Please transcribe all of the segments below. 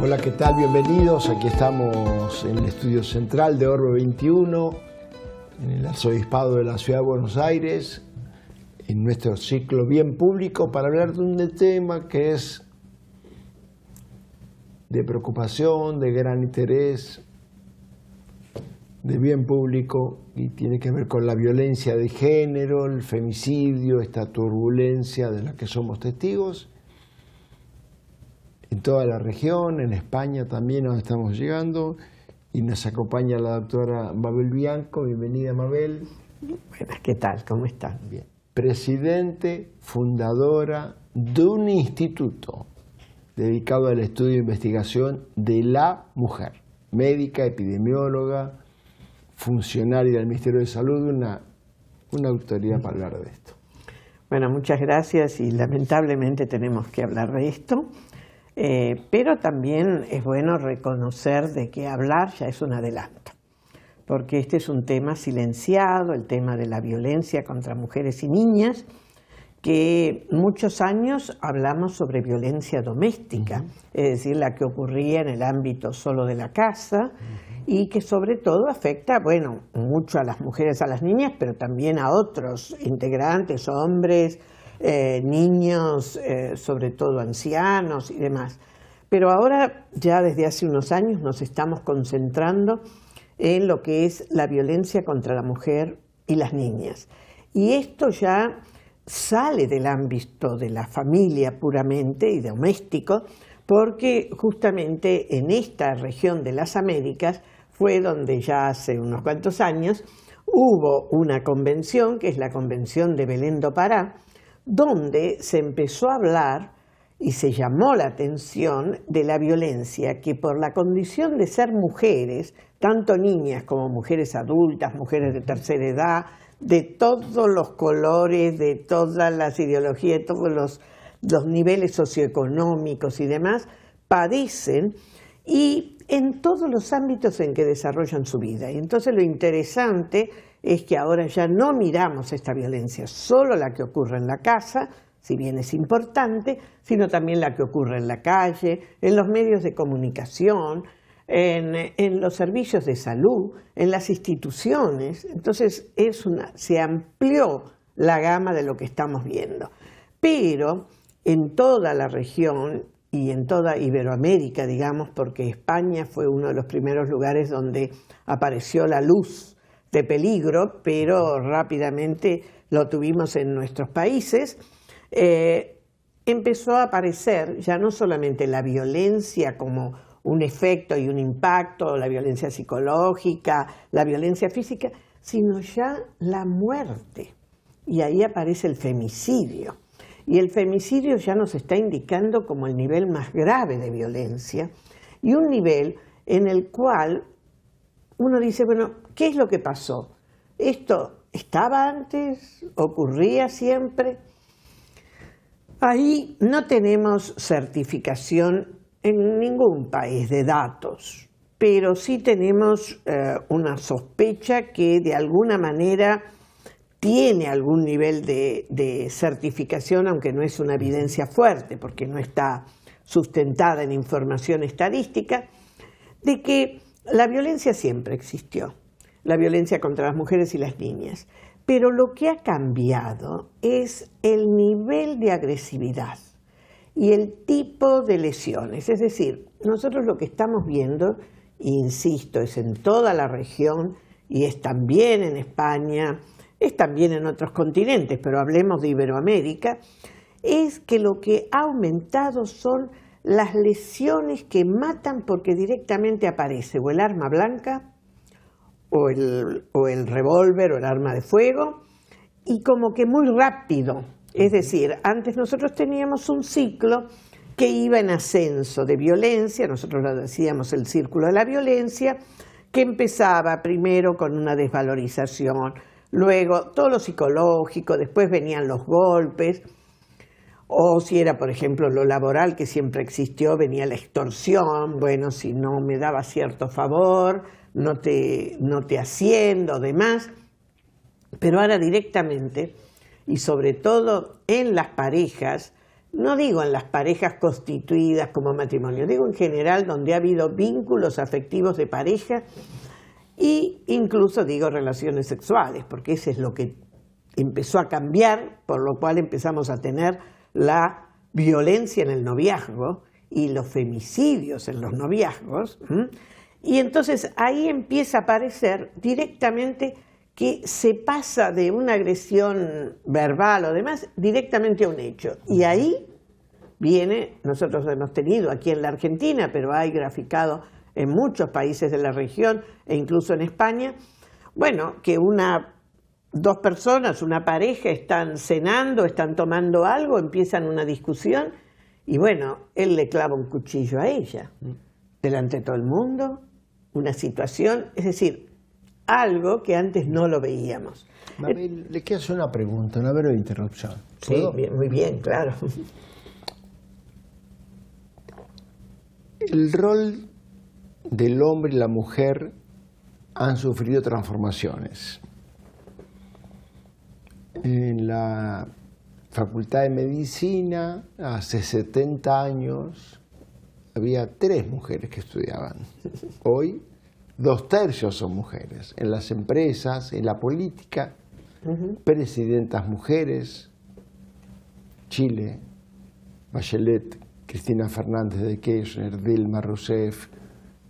Hola, ¿qué tal? Bienvenidos. Aquí estamos en el estudio central de Orbe 21, en el Arzobispado de la Ciudad de Buenos Aires, en nuestro ciclo Bien Público, para hablar de un tema que es de preocupación, de gran interés, de bien público, y tiene que ver con la violencia de género, el femicidio, esta turbulencia de la que somos testigos en toda la región, en España también nos estamos llegando, y nos acompaña la doctora Mabel Bianco. Bienvenida, Mabel. Buenas, ¿qué tal? ¿Cómo están? Bien. Presidente, fundadora de un instituto dedicado al estudio e investigación de la mujer, médica, epidemióloga, funcionaria del Ministerio de Salud, una autoridad para hablar de esto. Bueno, muchas gracias, y lamentablemente tenemos que hablar de esto. Pero también es bueno reconocer de que hablar ya es un adelanto, porque este es un tema silenciado, el tema de la violencia contra mujeres y niñas, que muchos años hablamos sobre violencia doméstica, es decir, la que ocurría en el ámbito solo de la casa, y que sobre todo afecta, bueno, mucho a las mujeres, a las niñas, pero también a otros integrantes, hombres, niños, sobre todo ancianos y demás. Pero ahora, ya desde hace unos años, nos estamos concentrando en lo que es la violencia contra la mujer y las niñas. Y esto ya sale del ámbito de la familia puramente y doméstico, porque justamente en esta región de las Américas fue donde ya hace unos cuantos años hubo una convención, que es la Convención de Belén do Pará, donde se empezó a hablar y se llamó la atención de la violencia que, por la condición de ser mujeres, tanto niñas como mujeres adultas, mujeres de tercera edad, de todos los colores, de todas las ideologías, de todos los niveles socioeconómicos y demás, padecen, y en todos los ámbitos en que desarrollan su vida. Y entonces lo interesante es que ahora ya no miramos esta violencia solo la que ocurre en la casa, si bien es importante, sino también la que ocurre en la calle, en los medios de comunicación, en los servicios de salud, en las instituciones. Entonces se amplió la gama de lo que estamos viendo. Pero en toda la región y en toda Iberoamérica, digamos, porque España fue uno de los primeros lugares donde apareció la luz de peligro, pero rápidamente lo tuvimos en nuestros países, empezó a aparecer ya no solamente la violencia como un efecto y un impacto, la violencia psicológica, la violencia física, sino ya la muerte. Y ahí aparece el femicidio. Y el femicidio ya nos está indicando como el nivel más grave de violencia, y un nivel en el cual uno dice, bueno, ¿qué es lo que pasó? ¿Esto estaba antes? ¿Ocurría siempre? Ahí no tenemos certificación en ningún país de datos, pero sí tenemos una sospecha que de alguna manera tiene algún nivel de certificación, aunque no es una evidencia fuerte, porque no está sustentada en información estadística, de que la violencia siempre existió, la violencia contra las mujeres y las niñas, pero lo que ha cambiado es el nivel de agresividad y el tipo de lesiones. Es decir, nosotros lo que estamos viendo, insisto, es en toda la región y es también en España, es también en otros continentes, pero hablemos de Iberoamérica, es que lo que ha aumentado son las lesiones que matan porque directamente aparece o el arma blanca o el revólver o el arma de fuego, y como que muy rápido. Es decir, antes nosotros teníamos un ciclo que iba en ascenso de violencia, nosotros lo decíamos el círculo de la violencia, que empezaba primero con una desvalorización, luego todo lo psicológico, después venían los golpes, o si era, por ejemplo, lo laboral, que siempre existió, venía la extorsión. Bueno, si no me daba cierto favor, no te asciendo, demás. Pero ahora directamente, y sobre todo en las parejas, no digo en las parejas constituidas como matrimonio, digo en general donde ha habido vínculos afectivos de pareja e incluso digo relaciones sexuales, porque eso es lo que empezó a cambiar, por lo cual empezamos a tener la violencia en el noviazgo y los femicidios en los noviazgos. Y entonces ahí empieza a aparecer directamente que se pasa de una agresión verbal o demás directamente a un hecho. Y ahí viene, nosotros hemos tenido aquí en la Argentina, pero hay graficado en muchos países de la región e incluso en España, bueno, que dos personas, una pareja, están cenando, están tomando algo, empiezan una discusión y bueno, él le clava un cuchillo a ella, delante de todo el mundo, una situación, es decir, algo que antes no lo veíamos. Mabel, le quiero hacer una pregunta, una breve interrupción. ¿Puedo? Sí, bien, muy bien, claro. El rol del hombre y la mujer han sufrido transformaciones. En la Facultad de Medicina, hace 70 años, había 3 mujeres que estudiaban. Hoy, 2/3 son mujeres. En las empresas, en la política, presidentas mujeres, Chile, Bachelet, Cristina Fernández de Kirchner, Dilma Rousseff,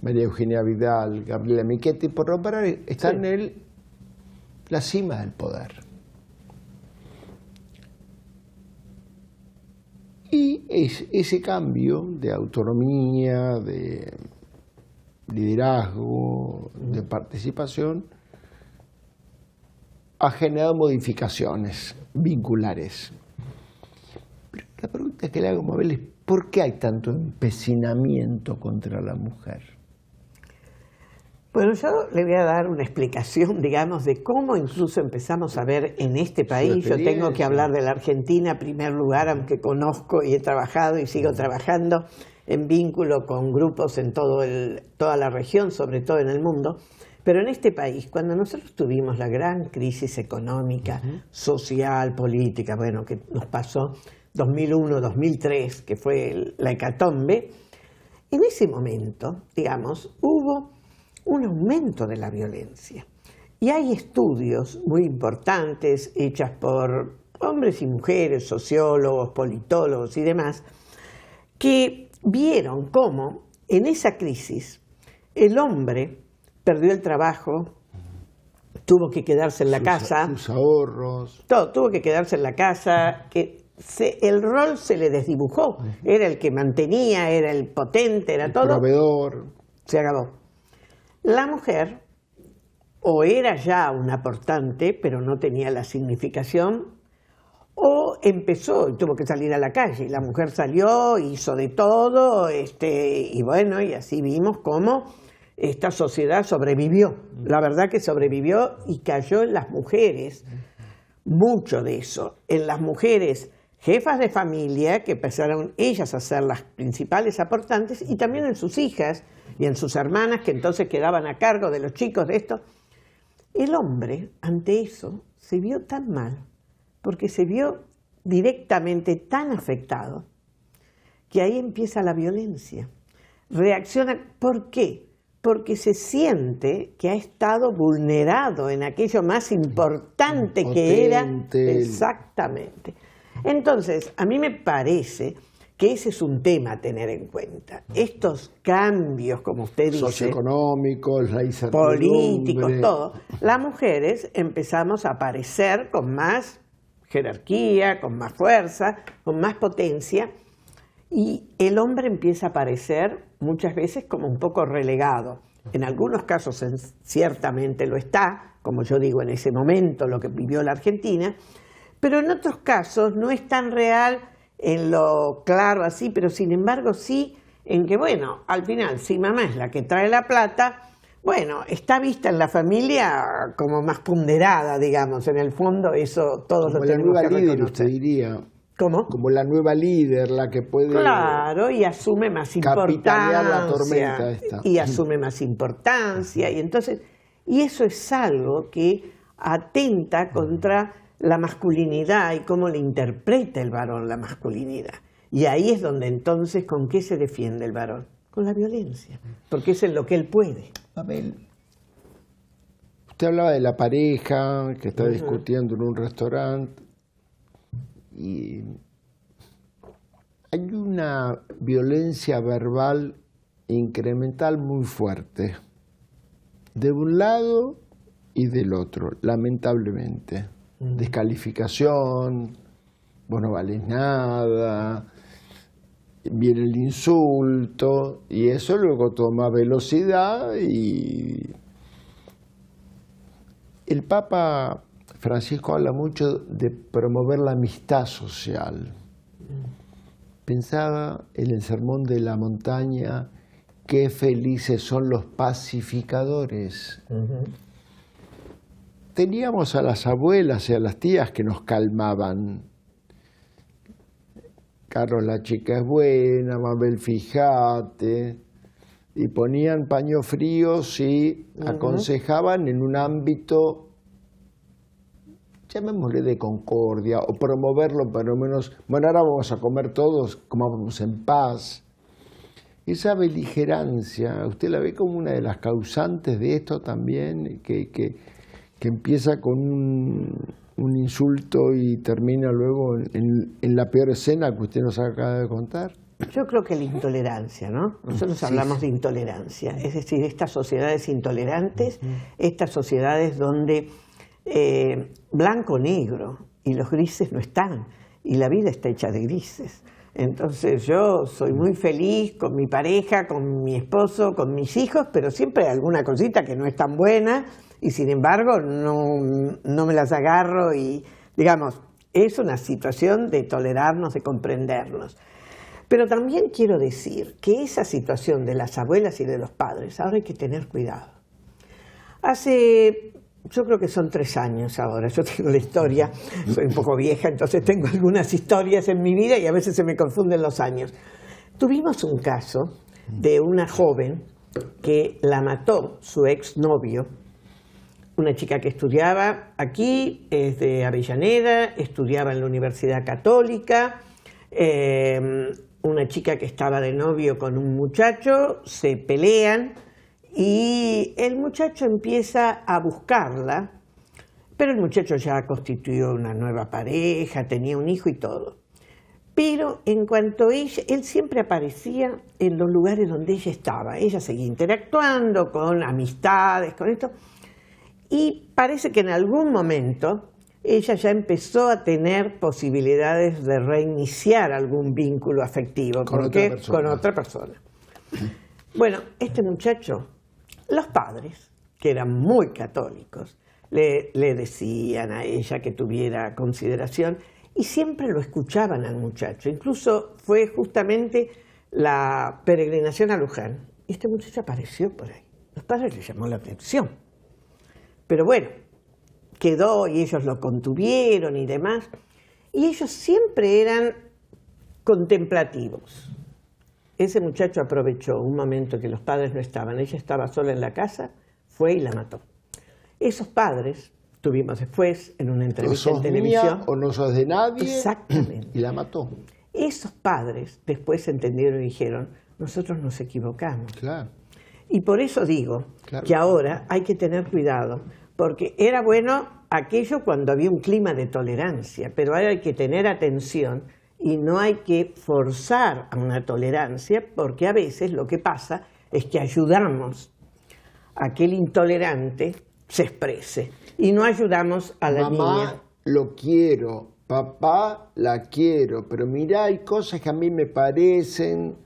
María Eugenia Vidal, Gabriela Michetti, por nombrar, están en la cima del poder. Y ese cambio de autonomía, de liderazgo, de participación, ha generado modificaciones vinculares. Pero la pregunta que le hago a Mabel es, ¿por qué hay tanto empecinamiento contra la mujer? Bueno, yo le voy a dar una explicación, digamos, de cómo incluso empezamos a ver en este país. Yo tengo que hablar de la Argentina en primer lugar, aunque conozco y he trabajado y sigo trabajando en vínculo con grupos en toda la región, sobre todo en el mundo. Pero en este país, cuando nosotros tuvimos la gran crisis económica, social, política, bueno, que nos pasó 2001, 2003, que fue la hecatombe, en ese momento, digamos, hubo un aumento de la violencia. Y hay estudios muy importantes hechos por hombres y mujeres, sociólogos, politólogos y demás, que vieron cómo en esa crisis el hombre perdió el trabajo, tuvo que quedarse en la casa, sus ahorros, todo, tuvo que quedarse en la casa, que el rol se le desdibujó, era el que mantenía, era el potente, era todo. Proveedor. Se acabó. La mujer o era ya una aportante, pero no tenía la significación, o empezó y tuvo que salir a la calle. La mujer salió, hizo de todo, y bueno, y así vimos cómo esta sociedad sobrevivió. La verdad que sobrevivió y cayó en las mujeres, mucho de eso, en las mujeres jefas de familia, que empezaron ellas a ser las principales aportantes, y también en sus hijas y en sus hermanas, que entonces quedaban a cargo de los chicos de esto. El hombre, ante eso, se vio tan mal, porque se vio directamente tan afectado, que ahí empieza la violencia. Reacciona, ¿por qué? Porque se siente que ha estado vulnerado en aquello más importante que era. Exactamente. Entonces, a mí me parece que ese es un tema a tener en cuenta. Estos cambios, como usted dice, socioeconómicos, la incertidumbre, políticos, todo, las mujeres empezamos a aparecer con más jerarquía, con más fuerza, con más potencia, y el hombre empieza a aparecer muchas veces como un poco relegado. En algunos casos ciertamente lo está, como yo digo en ese momento, lo que vivió la Argentina, pero en otros casos no es tan real en lo claro así, pero sin embargo sí en que, bueno, al final, si mamá es la que trae la plata, bueno, está vista en la familia como más ponderada, digamos, en el fondo eso todos lo tenemos que reconocer. Como la nueva líder, usted diría. ¿Cómo? Como la nueva líder, la que puede... Claro, y asume más importancia. La tormenta esta. Y asume más importancia, y entonces, y eso es algo que atenta contra la masculinidad y cómo le interpreta el varón la masculinidad. Y ahí es donde entonces, ¿con qué se defiende el varón? Con la violencia, porque es en lo que él puede. Mabel, usted hablaba de la pareja que está discutiendo en un restaurante y hay una violencia verbal incremental muy fuerte, de un lado y del otro, lamentablemente. Descalificación, vos no valés nada, viene el insulto y eso luego toma velocidad. Y el Papa Francisco habla mucho de promover la amistad social. Pensaba en el Sermón de la Montaña, qué felices son los pacificadores. Teníamos a las abuelas y a las tías que nos calmaban. Carlos, la chica es buena, Mabel, fíjate. Y ponían paños fríos y aconsejaban en un ámbito, llamémosle de concordia, o promoverlo, por lo menos, bueno, ahora vamos a comer todos, comamos en paz. Esa beligerancia, ¿usted la ve como una de las causantes de esto también? Que empieza con un insulto y termina luego en la peor escena que usted nos acaba de contar. Yo creo que la intolerancia, ¿no? Nosotros hablamos de intolerancia, es decir, estas sociedades intolerantes, estas sociedades donde blanco-negro y los grises no están, y la vida está hecha de grises. Entonces yo soy muy feliz con mi pareja, con mi esposo, con mis hijos, pero siempre hay alguna cosita que no es tan buena y sin embargo no me las agarro y, digamos, es una situación de tolerarnos, de comprendernos. Pero también quiero decir que esa situación de las abuelas y de los padres, ahora hay que tener cuidado. Yo creo que son 3 años ahora, yo tengo la historia, soy un poco vieja, entonces tengo algunas historias en mi vida y a veces se me confunden los años. Tuvimos un caso de una joven que la mató su exnovio, una chica que estudiaba aquí, es de Avellaneda, estudiaba en la Universidad Católica, una chica que estaba de novio con un muchacho, se pelean, y el muchacho empieza a buscarla, pero el muchacho ya constituyó una nueva pareja, tenía un hijo y todo. Pero en cuanto él siempre aparecía en los lugares donde ella estaba. Ella seguía interactuando con amistades, con esto. Y parece que en algún momento ella ya empezó a tener posibilidades de reiniciar algún vínculo afectivo. Con otra persona. Bueno, este muchacho, los padres, que eran muy católicos, le decían a ella que tuviera consideración y siempre lo escuchaban al muchacho. Incluso fue justamente la peregrinación a Luján y este muchacho apareció por ahí. Los padres les llamó la atención. Pero bueno, quedó y ellos lo contuvieron y demás. Y ellos siempre eran contemplativos. Ese muchacho aprovechó un momento que los padres no estaban, ella estaba sola en la casa, fue y la mató. Esos padres, tuvimos después en una entrevista en televisión... Mía, o no sos de nadie. Exactamente. Y la mató. Esos padres después entendieron y dijeron, nosotros nos equivocamos. Claro. Y por eso digo que ahora hay que tener cuidado, porque era bueno aquello cuando había un clima de tolerancia, pero ahora hay que tener atención y no hay que forzar a una tolerancia, porque a veces lo que pasa es que ayudamos a que el intolerante se exprese y no ayudamos a la niña. Mamá, lo quiero, papá, la quiero, pero mirá, hay cosas que a mí me parecen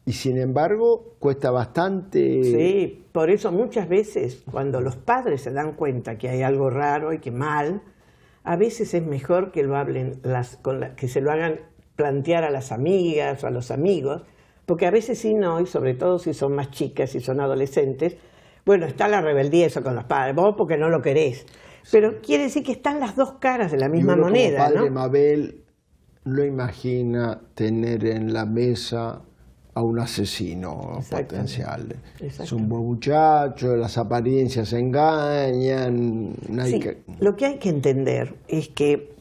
y sin embargo cuesta bastante. Sí, por eso muchas veces cuando los padres se dan cuenta que hay algo raro y que mal, a veces es mejor que lo hablen, que se lo hagan plantear a las amigas o a los amigos, porque a veces si no, y sobre todo si son más chicas, si son adolescentes, bueno, está la rebeldía eso con los padres, vos porque no lo querés, pero quiere decir que están las dos caras de la misma moneda, como padre, ¿no? Mabel no imagina tener en la mesa a un asesino potencial. Es un buen muchacho, las apariencias engañan. Sí, lo que hay que entender es que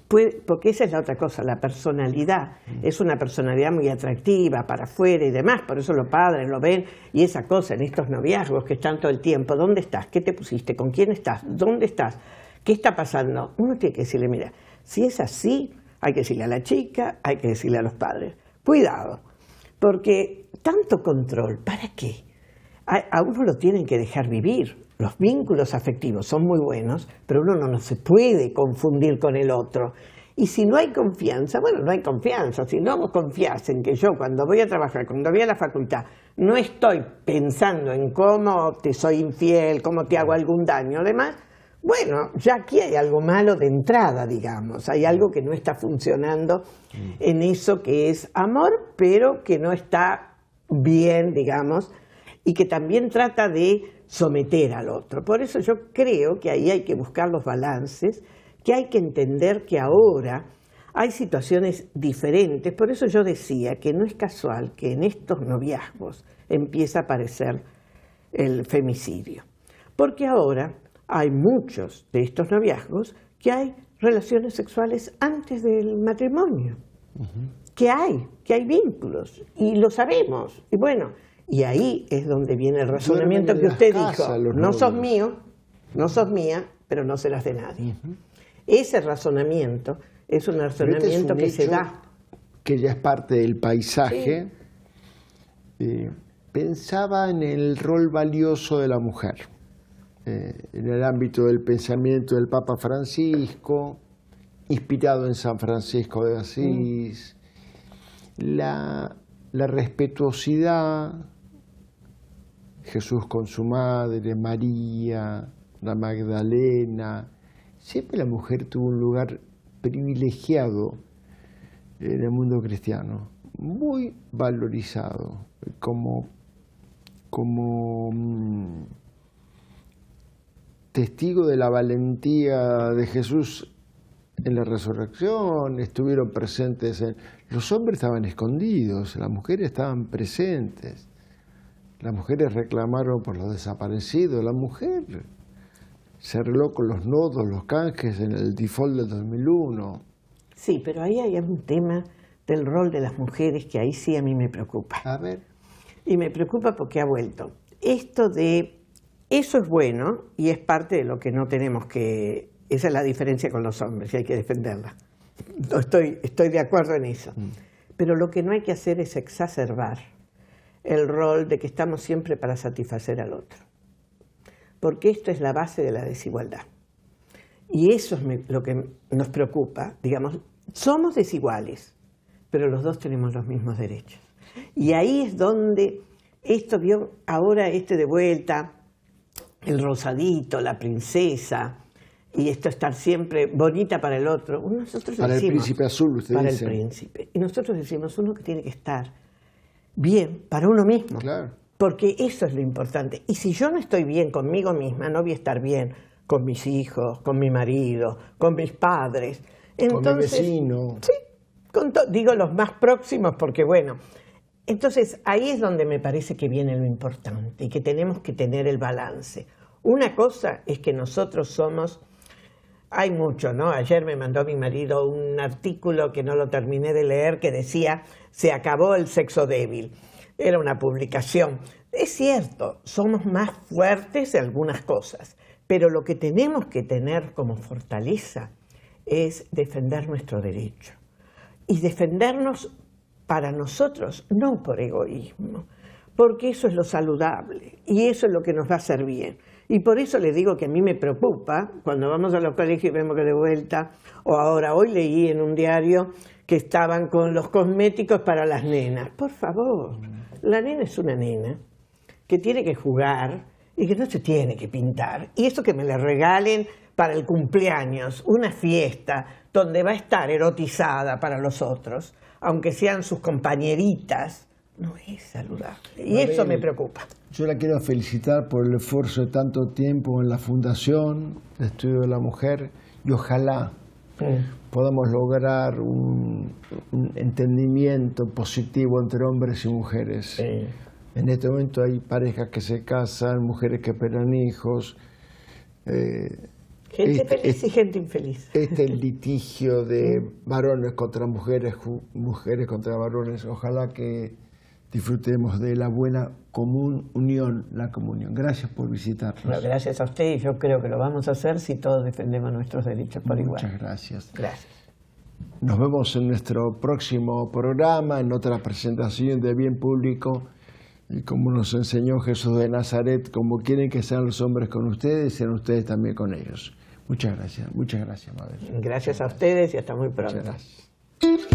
porque esa es la otra cosa, la personalidad. Es una personalidad muy atractiva para afuera y demás, por eso los padres lo ven, y esa cosa en estos noviazgos que están todo el tiempo, ¿dónde estás? ¿Qué te pusiste? ¿Con quién estás? ¿Dónde estás? ¿Qué está pasando? Uno tiene que decirle, mira, si es así, hay que decirle a la chica, hay que decirle a los padres, cuidado, porque tanto control, ¿para qué? A uno lo tienen que dejar vivir. Los vínculos afectivos son muy buenos, pero uno no se puede confundir con el otro. Y si no hay confianza, bueno, no hay confianza. Si no vos confías en que yo cuando voy a trabajar, cuando voy a la facultad, no estoy pensando en cómo te soy infiel, cómo te hago algún daño, además, bueno, ya aquí hay algo malo de entrada, digamos. Hay algo que no está funcionando en eso que es amor, pero que no está bien, digamos, y que también trata de someter al otro. Por eso yo creo que ahí hay que buscar los balances, que hay que entender que ahora hay situaciones diferentes. Por eso yo decía que no es casual que en estos noviazgos empieza a aparecer el femicidio. Porque ahora hay muchos de estos noviazgos que hay relaciones sexuales antes del matrimonio. Que hay vínculos, y lo sabemos. Y bueno, y ahí es donde viene el razonamiento que usted dijo, no sos mío, no sos mía, pero no serás de nadie. Ese razonamiento es un razonamiento que se da. Que ya es parte del paisaje. Sí. Pensaba en el rol valioso de la mujer, en el ámbito del pensamiento del Papa Francisco, inspirado en San Francisco de Asís, la respetuosidad, Jesús con su madre, María, la Magdalena. Siempre la mujer tuvo un lugar privilegiado en el mundo cristiano, muy valorizado, como testigo de la valentía de Jesús en la resurrección. Estuvieron presentes, los hombres estaban escondidos, las mujeres estaban presentes. Las mujeres reclamaron por los desaparecidos. La mujer se arregló con los nodos, los canjes en el default del 2001. Sí, pero ahí hay un tema del rol de las mujeres que ahí sí a mí me preocupa. A ver. Y me preocupa porque ha vuelto. Esto de, eso es bueno y es parte de lo que no tenemos que, esa es la diferencia con los hombres y hay que defenderla. No estoy de acuerdo en eso. Pero lo que no hay que hacer es exacerbar el rol de que estamos siempre para satisfacer al otro. Porque esto es la base de la desigualdad. Y eso es lo que nos preocupa. Digamos, somos desiguales, pero los dos tenemos los mismos derechos. Y ahí es donde esto vio ahora de vuelta, el rosadito, la princesa, y esto estar siempre bonita para el otro. Nosotros para decimos, el príncipe azul, usted para dice. El príncipe. Y nosotros decimos, uno que tiene que estar bien para uno mismo. Claro. Porque eso es lo importante. Y si yo no estoy bien conmigo misma, no voy a estar bien con mis hijos, con mi marido, con mis padres. Entonces, con mi vecino. Sí, digo los más próximos porque bueno. Entonces ahí es donde me parece que viene lo importante y que tenemos que tener el balance. Una cosa es que nosotros somos, hay mucho, ¿no? Ayer me mandó mi marido un artículo que no lo terminé de leer que decía, se acabó el sexo débil. Era una publicación. Es cierto, somos más fuertes en algunas cosas, pero lo que tenemos que tener como fortaleza es defender nuestro derecho. Y defendernos para nosotros, no por egoísmo, porque eso es lo saludable y eso es lo que nos va a hacer bien. Y por eso le digo que a mí me preocupa cuando vamos a los colegios y vemos que de vuelta, o ahora hoy leí en un diario que estaban con los cosméticos para las nenas. Por favor, la nena es una nena que tiene que jugar y que no se tiene que pintar. Y eso que me le regalen para el cumpleaños, una fiesta donde va a estar erotizada para los otros, aunque sean sus compañeritas, no es saludable. Y eso me preocupa. Yo la quiero felicitar por el esfuerzo de tanto tiempo en la Fundación de Estudio de la Mujer y ojalá podamos lograr un entendimiento positivo entre hombres y mujeres. Sí. En este momento hay parejas que se casan, mujeres que esperan hijos. Gente feliz y gente infeliz. Este litigio de varones contra mujeres, mujeres contra varones, ojalá que disfrutemos de la buena común unión, la comunión. Gracias por visitarnos. Bueno, gracias a usted y yo creo que lo vamos a hacer si todos defendemos nuestros derechos por igual. Muchas gracias. Gracias. Nos vemos en nuestro próximo programa, en otra presentación de Bien Público. Y como nos enseñó Jesús de Nazaret, como quieren que sean los hombres con ustedes, sean ustedes también con ellos. Muchas gracias, Mabel. Gracias a ustedes y hasta muy pronto. Muchas gracias.